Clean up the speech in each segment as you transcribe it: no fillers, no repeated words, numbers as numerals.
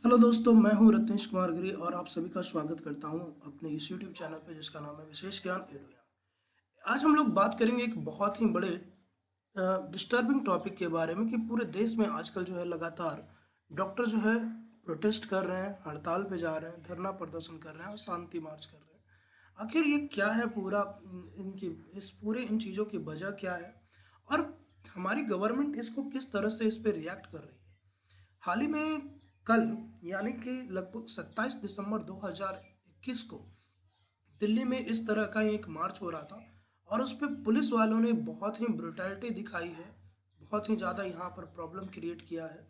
Hello दोस्तों, मैं हूं रत्नेश कुमार गिरी और आप सभी का स्वागत करता हूं अपने इस यूट्यूब चैनल पे जिसका नाम है विशेष ज्ञान एडुया। आज हम लोग बात करेंगे एक बहुत ही बड़े डिस्टर्बिंग टॉपिक के बारे में कि पूरे देश में आजकल जो है लगातार डॉक्टर जो है प्रोटेस्ट कर रहे हैं, हड़ताल पे जा रहे हैं, धरना प्रदर्शन कर रहे हैं और शांति मार्च कर रहे हैं। आखिर ये क्या है पूरा, इनकी इस पूरे इन चीज़ों की वजह क्या है और हमारी गवर्नमेंट इसको किस तरह से इस पे रिएक्ट कर रही है। हाल ही में कल यानी कि लगभग 27 दिसंबर 2021 को दिल्ली में इस तरह का एक मार्च हो रहा था और उस पे पुलिस वालों ने बहुत ही ब्रुटैलिटी दिखाई है, बहुत ही ज़्यादा यहाँ पर प्रॉब्लम क्रिएट किया है।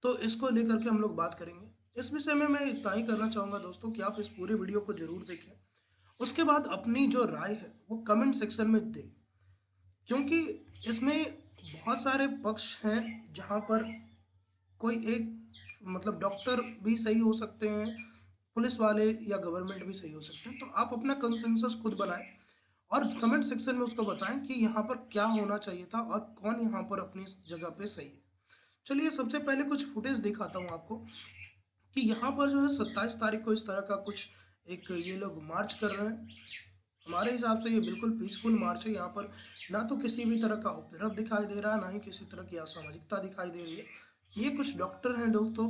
तो इसको लेकर के हम लोग बात करेंगे। इस विषय में मैं इतना ही करना चाहूँगा दोस्तों कि आप इस पूरे वीडियो को ज़रूर देखें। उसके बाद अपनी जो राय है वो कमेंट सेक्शन में दें, क्योंकि इसमें बहुत सारे पक्ष हैं जहाँ पर कोई एक मतलब डॉक्टर भी सही हो सकते हैं, पुलिस वाले या गवर्नमेंट भी सही हो सकते हैं। तो आप अपना कंसेंसस खुद बनाएं और कमेंट सेक्शन में उसको बताएं कि यहाँ पर क्या होना चाहिए था और कौन यहाँ पर अपनी जगह पे सही है। चलिए सबसे पहले कुछ फुटेज दिखाता हूँ आपको कि यहाँ पर जो है 27 तारीख को इस तरह का कुछ एक ये लोग मार्च कर रहे हैं। हमारे हिसाब से ये बिल्कुल पीसफुल मार्च है। यहाँ पर ना तो किसी भी तरह का उपद्रव दिखाई दे रहा है, ना ही किसी तरह की असामाजिकता दिखाई दे रही है। ये कुछ डॉक्टर हैं दोस्तों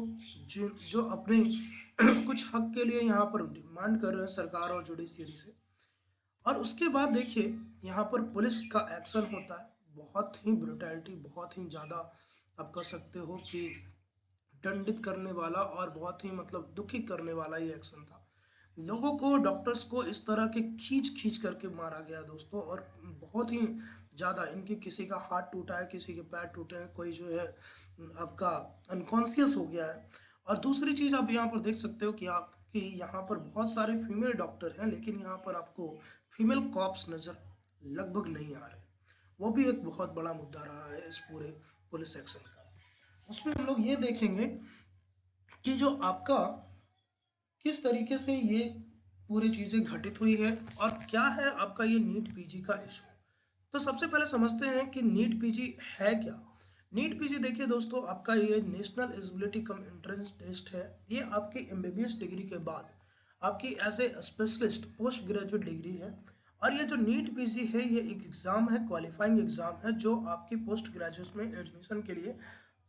जो अपने कुछ हक के लिए यहाँ पर डिमांड कर रहे हैं सरकार और जुडिशरी से। और उसके बाद देखिए यहाँ पर पुलिस का एक्शन होता है, बहुत ही ब्रुटैलिटी, बहुत ही ज़्यादा आप कह सकते हो कि दंडित करने वाला और बहुत ही मतलब दुखी करने वाला ये एक्शन था। लोगों को, डॉक्टर्स को इस तरह के खींच खींच करके मारा गया दोस्तों, और बहुत ही ज़्यादा इनकी किसी का हाथ टूटा है, किसी के पैर टूटे हैं, कोई जो है आपका अनकॉन्शियस हो गया है। और दूसरी चीज़ आप यहाँ पर देख सकते हो कि आपकी यहाँ पर बहुत सारे फीमेल डॉक्टर हैं, लेकिन यहाँ पर आपको फीमेल कॉप्स नज़र लगभग नहीं आ रहे। वो भी एक बहुत बड़ा मुद्दा रहा है इस पूरे पुलिस एक्शन का। उसमें हम लोग ये देखेंगे कि जो आपका किस तरीके से ये पूरी चीज़ें घटित हुई है और क्या है आपका ये नीट पीजी का इशू। तो सबसे पहले समझते हैं कि नीट पीजी है क्या। नीट पीजी देखिए दोस्तों, आपका ये national eligibility cum entrance test है। ये आपकी एमबीबीएस डिग्री के बाद आपकी as a specialist post graduate degree है। और ये जो नीट पीजी है ये एक एग्ज़ाम है, क्वालिफाइंग एग्ज़ाम है, जो आपकी पोस्ट ग्रेजुएट में एडमिशन के लिए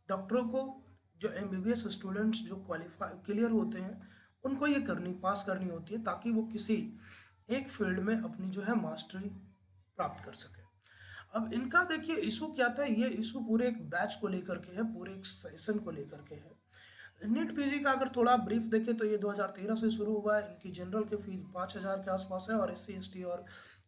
डॉक्टरों को, जो एमबीबीएस स्टूडेंट्स जो क्वालिफाई क्लियर होते हैं, उनको ये पास करनी होती है ताकि वो किसी एक फील्ड में अपनी जो है मास्टरी प्राप्त कर सके। अब इनका देखिए इशू क्या था, ये इशू पूरे एक बैच को लेकर के है, पूरे एक सेशन को लेकर के है। नीट पीजी का अगर थोड़ा ब्रीफ देखें तो ये 2013 से शुरू हुआ है। इनकी जनरल की फीस 5,000 के आसपास है और एससी एसटी और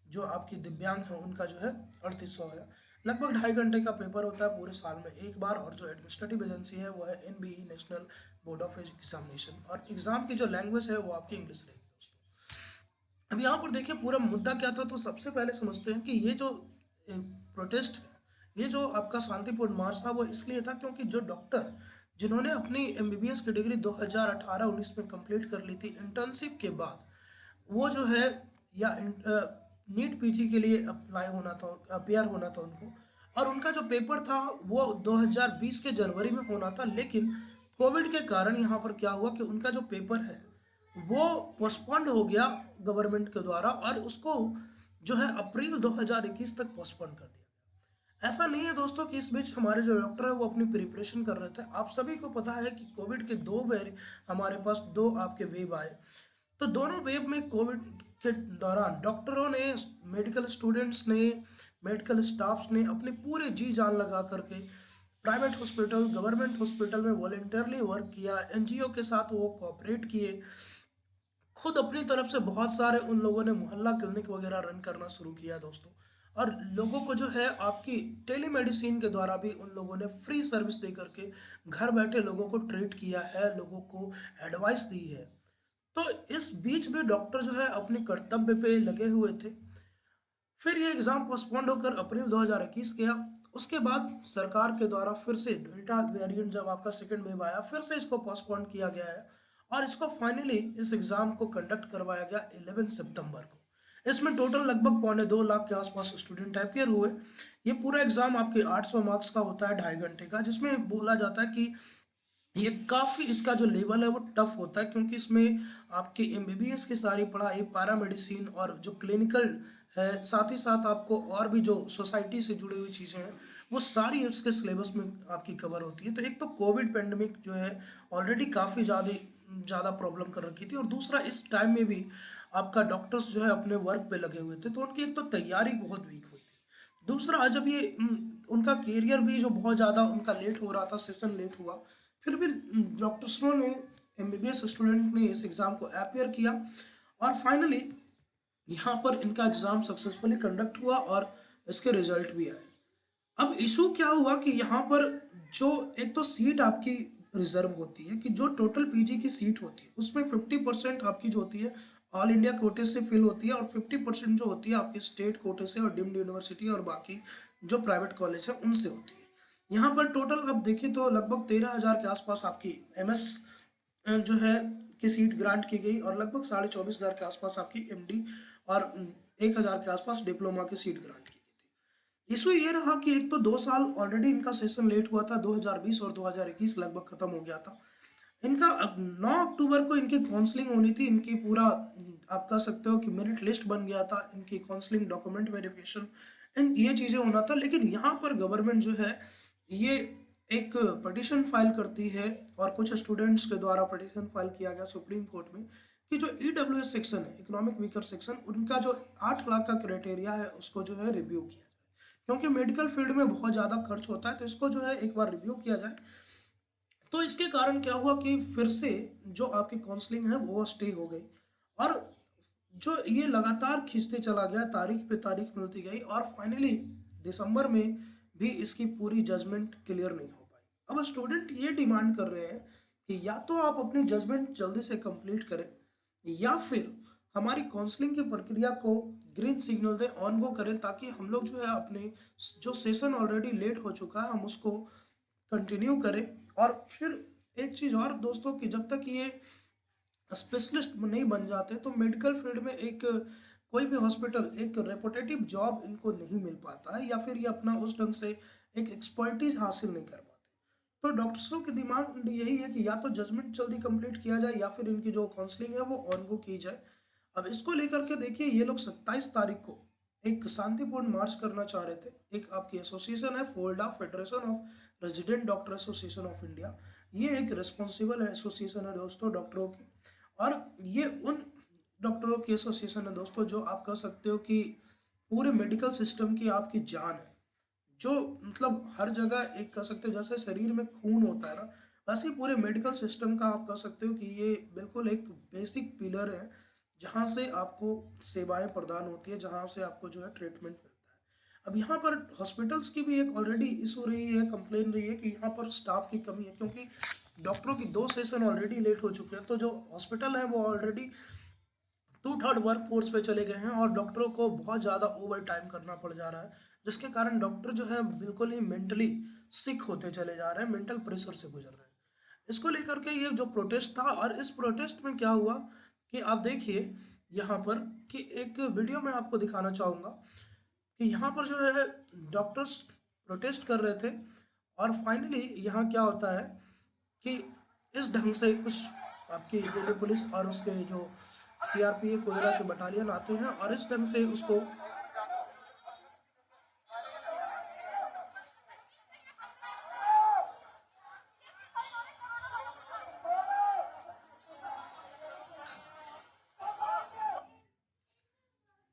जो आपकी दिव्यांग है उनका जो है 3800 है। लगभग 2.5 घंटे का पेपर होता है पूरे साल में एक बार। और जो एडमिनिस्ट्रेटिव एजेंसी है वो है NBE, national board of examination. और एग्जाम की जो लैंग्वेज है वो आपकी इंग्लिश रहेगी दोस्तों। अब यहाँ पर देखिए पूरा मुद्दा क्या था, तो सबसे पहले समझते हैं कि ये जो प्रोटेस्ट है, ये जो आपका शांतिपूर्ण मार्च था वो इसलिए था क्योंकि जो डॉक्टर जिन्होंने अपनी एमबीबीएस की डिग्री 2018-19 में कंप्लीट कर ली थी इंटर्नशिप के बाद, वो जो है या नीट पीजी के लिए अप्लाई होना था, अपेयर होना था उनको। और उनका जो पेपर था वो 2020 के जनवरी में होना था, लेकिन कोविड के कारण यहाँ पर क्या हुआ कि उनका जो पेपर है वो पोस्टपोन्ड हो गया गवर्नमेंट के द्वारा, और उसको जो है अप्रैल 2021 तक पोस्टपोन कर दिया गया। ऐसा नहीं है दोस्तों कि इस बीच हमारे जो डॉक्टर है वो अपनी प्रिपरेशन कर रहे थे। आप सभी को पता है कि कोविड के दो वेर हमारे पास दो आपके वेव आए। तो दोनों वेव में कोविड के दौरान डॉक्टरों ने, मेडिकल स्टूडेंट्स ने, मेडिकल स्टाफ्स ने अपने पूरे जी जान लगा करके प्राइवेट हॉस्पिटल, गवर्नमेंट हॉस्पिटल में वॉलेंटियरली वर्क किया, एनजीओ के साथ वो कोऑपरेट किए। खुद अपनी तरफ से बहुत सारे उन लोगों ने मोहल्ला क्लिनिक वगैरह रन करना शुरू किया दोस्तों। और लोगों को जो है आपकी टेलीमेडिसिन के द्वारा भी उन लोगों ने फ्री सर्विस दे करके घर बैठे लोगों को ट्रीट किया है, लोगों को एडवाइस दी है। तो इस बीच में डॉक्टर जो है अपने कर्तव्य पे लगे हुए थे। फिर ये एग्ज़ाम पोस्टपोन्ड होकर अप्रैल 2021 गया। उसके बाद सरकार के द्वारा फिर से डेल्टा वेरिएंट जब आपका सेकेंड वेव आया, फिर से इसको पोस्टपोन किया गया है। और इसको फाइनली इस एग्ज़ाम को कंडक्ट करवाया गया 11 सितंबर को। इसमें टोटल लगभग 2.25 लाख के आसपास स्टूडेंट अपियर हुए। ये पूरा एग्ज़ाम आपके 800 मार्क्स का होता है, 2.5 घंटे का, जिसमें बोला जाता है कि ये काफ़ी इसका जो लेवल है वो टफ होता है, क्योंकि इसमें आपके एमबीबीएस की सारी पढ़ाई, पैरामेडिसिन और जो क्लिनिकल है, साथ ही साथ आपको और भी जो सोसाइटी से जुड़ी हुई चीज़ें हैं, वो सारी इसके सिलेबस में आपकी कवर होती है। तो एक तो कोविड पेंडेमिक जो है ऑलरेडी काफ़ी ज़्यादा ज़्यादा प्रॉब्लम कर रखी थी, और दूसरा इस टाइम में भी आपका डॉक्टर्स जो है अपने वर्क पे लगे हुए थे, तो उनकी एक तो तैयारी बहुत वीक हुई थी। दूसरा जब ये उनका कैरियर भी जो बहुत ज़्यादा उनका लेट हो रहा था, सेशन लेट हुआ, फिर भी डॉक्टर्सों ने, एमबीबीएस स्टूडेंट ने इस एग्ज़ाम को अपियर किया, और फाइनली यहाँ पर इनका एग्ज़ाम सक्सेसफुली कंडक्ट हुआ और इसके रिजल्ट भी आए। अब इशू क्या हुआ कि यहाँ पर जो एक तो सीट आपकी रिजर्व होती है, कि जो टोटल पीजी की सीट होती है उसमें 50% आपकी जो होती है ऑल इंडिया कोटे से फिल होती है, और 50% जो होती है आपके स्टेट कोटे से और डीम्ड यूनिवर्सिटी और बाकी जो प्राइवेट कॉलेज है उनसे होती है। यहाँ पर टोटल अब देखिए तो लगभग 13,000 के आसपास आपकी एमएस जो है की सीट ग्रांट की गई, और लगभग 24,500 के आसपास आपकी एमडी, और 1,000 के आसपास डिप्लोमा की सीट ग्रांट की गई थी। इशू ये रहा कि एक तो 2 साल ऑलरेडी इनका सेशन लेट हुआ था, 2020 और 2021 लगभग खत्म हो गया था इनका। अब 9 अक्टूबर को इनकी काउंसलिंग होनी थी, इनकी पूरा आप कह सकते हो कि मेरिट लिस्ट बन गया था, इनकी काउंसलिंग, डॉक्यूमेंट वेरिफिकेशन, इन ये चीज़ें होना था। लेकिन यहाँ पर गवर्नमेंट जो है ये एक पटिशन फाइल करती है, और कुछ स्टूडेंट्स के द्वारा पटिशन फाइल किया गया सुप्रीम कोर्ट में, कि जो ईडब्ल्यूएस सेक्शन है, इकोनॉमिक वीकर सेक्शन, उनका जो 8 लाख का क्राइटेरिया है उसको जो है रिव्यू किया जाए, क्योंकि मेडिकल फील्ड में बहुत ज़्यादा खर्च होता है, तो इसको जो है एक बार रिव्यू किया जाए। तो इसके कारण क्या हुआ कि फिर से जो आपकी काउंसलिंग है वो स्टे हो गई, और जो ये लगातार खींचते चला गया, तारीख पे तारीख मिलती गई, और फाइनली दिसंबर में भी इसकी पूरी जजमेंट क्लियर नहीं हो पाई। अब स्टूडेंट ये डिमांड कर रहे हैं कि या तो आप अपनी जजमेंट जल्दी से कंप्लीट करें, या फिर हमारी काउंसलिंग की प्रक्रिया को ग्रीन सिग्नल दें, ऑन गो करें, ताकि हम लोग जो है अपने जो सेशन ऑलरेडी लेट हो चुका है हम उसको कंटिन्यू करें। और फिर एक चीज़ और दोस्तों, कि जब तक ये स्पेशलिस्ट नहीं बन जाते तो मेडिकल फील्ड में एक कोई भी हॉस्पिटल एक रेपुटेटिव जॉब इनको नहीं मिल पाता है, या फिर ये अपना उस ढंग से एक एक्सपर्टीज हासिल नहीं कर पाते। तो डॉक्टर्सों की डिमांड यही है कि या तो जजमेंट जल्दी कंप्लीट किया जाए, या फिर इनकी जो काउंसलिंग है वो ऑन गो की जाए। अब इसको लेकर के देखिए, ये लोग 27 तारीख को एक शांतिपूर्ण मार्च करना चाह रहे थे। एक आपकी एसोसिएशन है FORDA, federation of resident doctor association of India, ये एक रिस्पॉन्सिबल एसोसिएशन है दोस्तों डॉक्टरों की, और ये उन डॉक्टरों की एसोसिएशन है दोस्तों जो आप कह सकते हो कि पूरे मेडिकल सिस्टम की आपकी जान है, जो मतलब हर जगह एक कह सकते हो जैसे शरीर में खून होता है ना, वैसे ही पूरे मेडिकल सिस्टम का आप कह सकते हो कि ये बिल्कुल एक बेसिक पिलर है, जहाँ से आपको सेवाएं प्रदान होती है, जहाँ से आपको जो है ट्रीटमेंट मिलता है। अब यहाँ पर हॉस्पिटल्स की भी एक ऑलरेडी इशू रही है, कंप्लेन रही है कि यहाँ पर स्टाफ की कमी है, क्योंकि डॉक्टरों की 2 सेशन ऑलरेडी लेट हो चुके हैं, तो जो हॉस्पिटल है वो ऑलरेडी 2/3 वर्क फोर्स पे चले गए हैं, और डॉक्टरों को बहुत ज़्यादा ओवर टाइम करना पड़ जा रहा है, जिसके कारण डॉक्टर जो है बिल्कुल ही मेंटली सिक होते चले जा रहे हैं, मेंटल प्रेशर से गुजर रहे हैं। इसको लेकर के ये जो प्रोटेस्ट था, और इस प्रोटेस्ट में क्या हुआ कि आप देखिए यहाँ पर, कि एक वीडियो में आपको दिखाना चाहूँगा कि यहाँ पर जो है डॉक्टर्स प्रोटेस्ट कर रहे थे, और फाइनली यहाँ क्या होता है कि इस ढंग से कुछ आपकी दिल्ली पुलिस और उसके जो सीआरपीएफ वगैरह के बटालियन आते हैं, और इस ढंग से उसको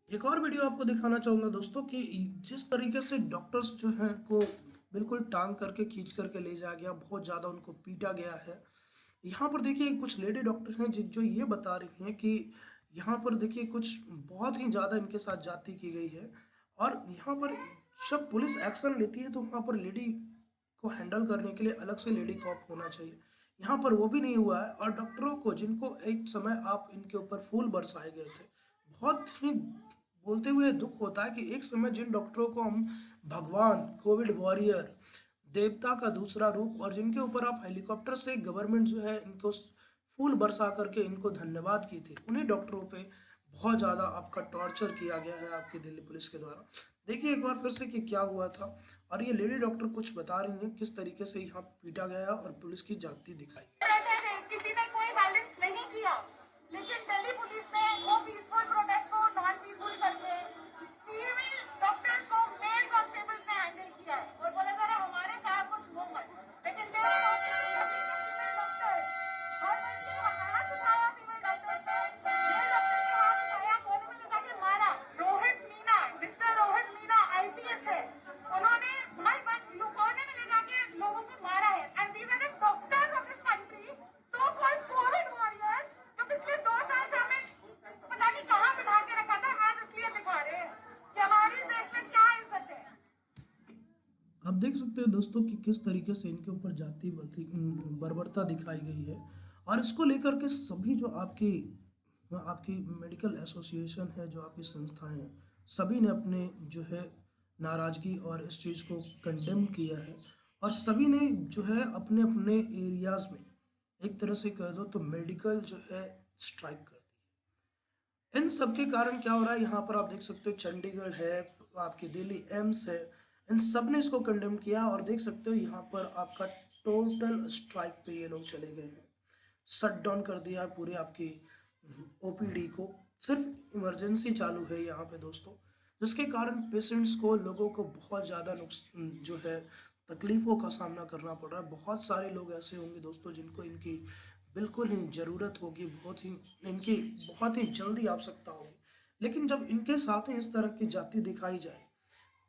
एक और वीडियो आपको दिखाना चाहूँगा दोस्तों, कि जिस तरीके से डॉक्टर्स जो हैं को बिल्कुल टांग करके खींच करके ले जाया गया, बहुत ज़्यादा उनको पीटा गया है। यहाँ पर देखिए कुछ लेडी डॉक्टर हैं जो ये बता रही हैं कि यहाँ पर देखिए कुछ बहुत ही ज़्यादा इनके साथ जाति की गई है, और यहाँ पर जब पुलिस एक्शन लेती है तो वहाँ पर लेडी को हैंडल करने के लिए अलग से लेडी कॉप होना चाहिए। यहाँ पर वो भी नहीं हुआ है, और डॉक्टरों को जिनको एक समय आप इनके ऊपर फूल बरसाए गए थे, बहुत ही बोलते हुए दुख होता है कि एक समय जिन डॉक्टरों को हम भगवान, कोविड वॉरियर, देवता का दूसरा रूप, और जिनके ऊपर आप हेलीकॉप्टर से गवर्नमेंट जो है इनको फूल बरसा करके इनको धन्यवाद की थी, उन्हीं डॉक्टरों पे बहुत ज़्यादा आपका टॉर्चर किया गया है आपकी दिल्ली पुलिस के द्वारा। देखिए एक बार फिर से कि क्या हुआ था, और ये लेडी डॉक्टर कुछ बता रही हैं किस तरीके से यहाँ पीटा गया और पुलिस की जाति दिखाई गई। किसी ने कोई वायलेंस नहीं किया, लेकिन दिल्ली पुलिस ने वो पीसफुल प्रोटेस्ट को नॉन पीसफुल करके फीमेल डॉक्टर्स को मेल कांस्टेबल्स ने हैंडल किया है और बोला जा रहा है हमारे साथ कुछ हो मत, लेकिन देर फीमेल डॉक्टर्स हर बंदे हाथ उठाया, फीमेल डॉक्टर्स ने मेल डॉक्टर के हाथ उठाया, कोने में ले जाके मारा। रोहित मीना, मिस्टर रोहित मीना आईपीएस है, उन्होंने हर कोने में ले जाके लोगों को मारा है। And these are the doctors of this country, so called COVID warriors, जो पिछले 2 साल से हमें पता नहीं कहाँ बिठा के रखा था। आज इसलिए दिखा रहे हैं कि हमारी देश में क्या इज्जत है। आप देख सकते हैं दोस्तों कि किस तरीके से इनके ऊपर जाति बर्बरता दिखाई गई है, और इसको लेकर के सभी जो आपकी आपकी मेडिकल एसोसिएशन है, जो आपकी संस्थाएं हैं, सभी ने अपने जो है नाराज़गी और इस चीज़ को कंडेम किया है, और सभी ने जो है अपने अपने एरियाज़ में एक तरह से कह दो तो मेडिकल जो है स्ट्राइक कर दी। इन सब के कारण क्या हो रहा है, यहाँ पर आप देख सकते हो चंडीगढ़ है, आपकी दिल्ली एम्स है, इन सब ने इसको कंडेम किया, और देख सकते हो यहाँ पर आपका टोटल स्ट्राइक पे ये लोग चले गए हैं। शट डाउन कर दिया है पूरी आपकी ओपीडी को, सिर्फ इमरजेंसी चालू है यहाँ पे दोस्तों, जिसके कारण पेशेंट्स को, लोगों को बहुत ज़्यादा जो है तकलीफ़ों का सामना करना पड़ रहा है। बहुत सारे लोग ऐसे होंगे दोस्तों जिनको इनकी बिल्कुल ही ज़रूरत होगी, बहुत ही इनकी बहुत ही जल्दी आवश्यकता होगी, लेकिन जब इनके साथ में इस तरह की जाति दिखाई जाए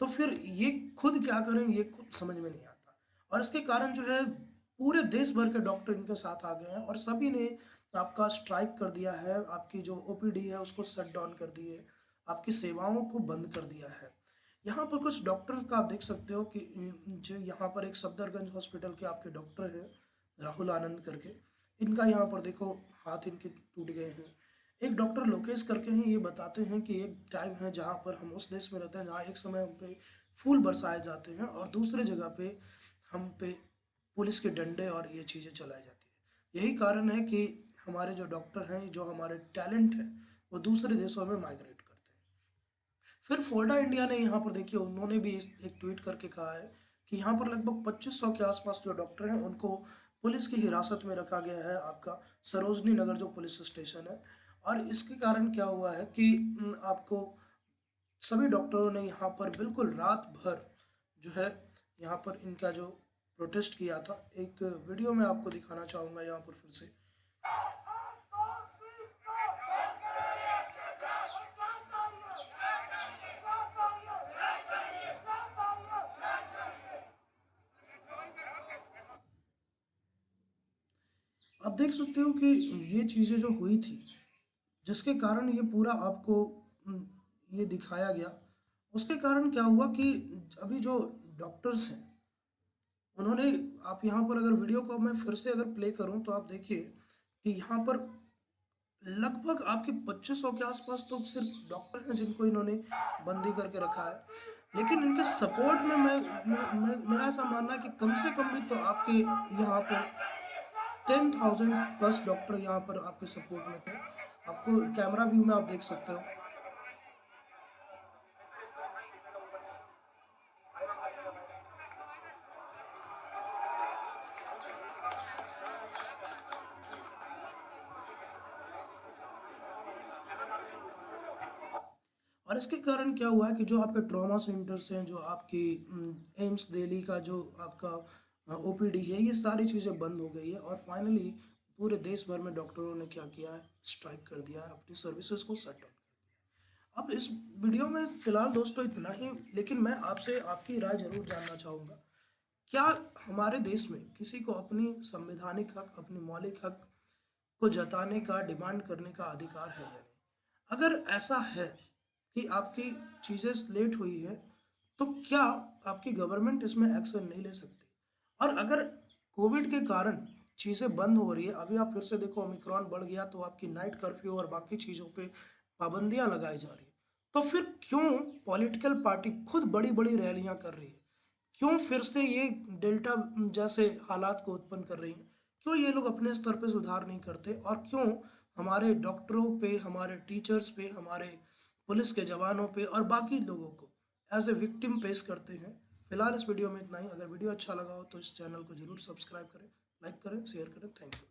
तो फिर ये खुद क्या करें, ये खुद समझ में नहीं आता। और इसके कारण जो है पूरे देश भर के डॉक्टर इनके साथ आ गए हैं, और सभी ने आपका स्ट्राइक कर दिया है, आपकी जो ओपीडी है उसको शट डाउन कर दिए, आपकी सेवाओं को बंद कर दिया है। यहाँ पर कुछ डॉक्टर का आप देख सकते हो कि जो यहाँ पर एक सफदरगंज हॉस्पिटल के आपके डॉक्टर हैं, राहुल आनंद करके, इनका यहाँ पर देखो हाथ इनके टूट गए हैं। एक डॉक्टर लोकेश करके हैं, ये बताते हैं कि एक टाइम है जहाँ पर हम उस देश में रहते हैं जहाँ एक समय हम पे फूल बरसाए जाते हैं, और दूसरे जगह पे हम पे पुलिस के डंडे और ये चीज़ें चलाई जाती है। यही कारण है कि हमारे जो डॉक्टर हैं, जो हमारे टैलेंट है, वो दूसरे देशों में माइग्रेट करते हैं। फिर फोल्डा इंडिया ने यहाँ पर देखिए, उन्होंने भी एक ट्वीट करके कहा है कि यहाँ पर लगभग 2500 के आसपास जो डॉक्टर हैं उनको पुलिस की हिरासत में रखा गया है, आपका सरोजनी नगर जो पुलिस स्टेशन है। और इसके कारण क्या हुआ है कि आपको सभी डॉक्टरों ने यहाँ पर बिल्कुल रात भर जो है यहाँ पर इनका जो प्रोटेस्ट किया था, एक वीडियो में आपको दिखाना चाहूँगा यहाँ पर फिर से। आप देख सकते हो कि ये चीज़ें जो हुई थी, जिसके कारण ये पूरा आपको ये दिखाया गया, उसके कारण क्या हुआ कि अभी जो डॉक्टर्स हैं उन्होंने, आप यहाँ पर अगर वीडियो को मैं फिर से अगर प्ले करूँ तो आप देखिए कि यहाँ पर लगभग आपके 2500 के आसपास तो सिर्फ डॉक्टर हैं जिनको इन्होंने बंदी करके रखा है, लेकिन इनके सपोर्ट में मेरा ऐसा मानना है कि कम से कम भी तो आपके यहाँ पर 10,000 प्लस डॉक्टर यहाँ पर आपके सपोर्ट में थे। आपको कैमरा व्यू में आप देख सकते हो। और इसके कारण क्या हुआ है कि जो आपके ट्रॉमा सेंटर्स हैं, जो आपकी एम्स दिल्ली का जो आपका ओपीडी है, ये सारी चीज़ें बंद हो गई है, और फाइनली पूरे देश भर में डॉक्टरों ने क्या किया है, स्ट्राइक कर दिया है, अपनी सर्विसेज को शट डाउन। अब इस वीडियो में फिलहाल दोस्तों इतना ही, लेकिन मैं आपसे आपकी राय जरूर जानना चाहूँगा, क्या हमारे देश में किसी को अपनी संवैधानिक हक, अपनी मौलिक हक को जताने का, डिमांड करने का अधिकार है या नहीं? अगर ऐसा है कि आपकी चीज़ें लेट हुई है, तो क्या आपकी गवर्नमेंट इसमें एक्शन नहीं ले सकती? और अगर कोविड के कारण चीज़ें बंद हो रही है, अभी आप फिर से देखो ओमिक्रॉन बढ़ गया तो आपकी नाइट कर्फ्यू और बाकी चीज़ों पे पाबंदियां लगाई जा रही है, तो फिर क्यों पॉलिटिकल पार्टी खुद बड़ी बड़ी रैलियां कर रही है? क्यों फिर से ये डेल्टा जैसे हालात को उत्पन्न कर रही हैं? क्यों ये लोग अपने स्तर पे सुधार नहीं करते, और क्यों हमारे डॉक्टरों पे, हमारे टीचर्स पे, हमारे पुलिस के जवानों पे और बाकी लोगों को एज ए विक्टिम पेश करते हैं। फिलहाल इस वीडियो में इतना ही। अगर वीडियो अच्छा लगा हो तो इस चैनल को जरूर सब्सक्राइब करें, लाइक करें, शेयर करें। Thank you.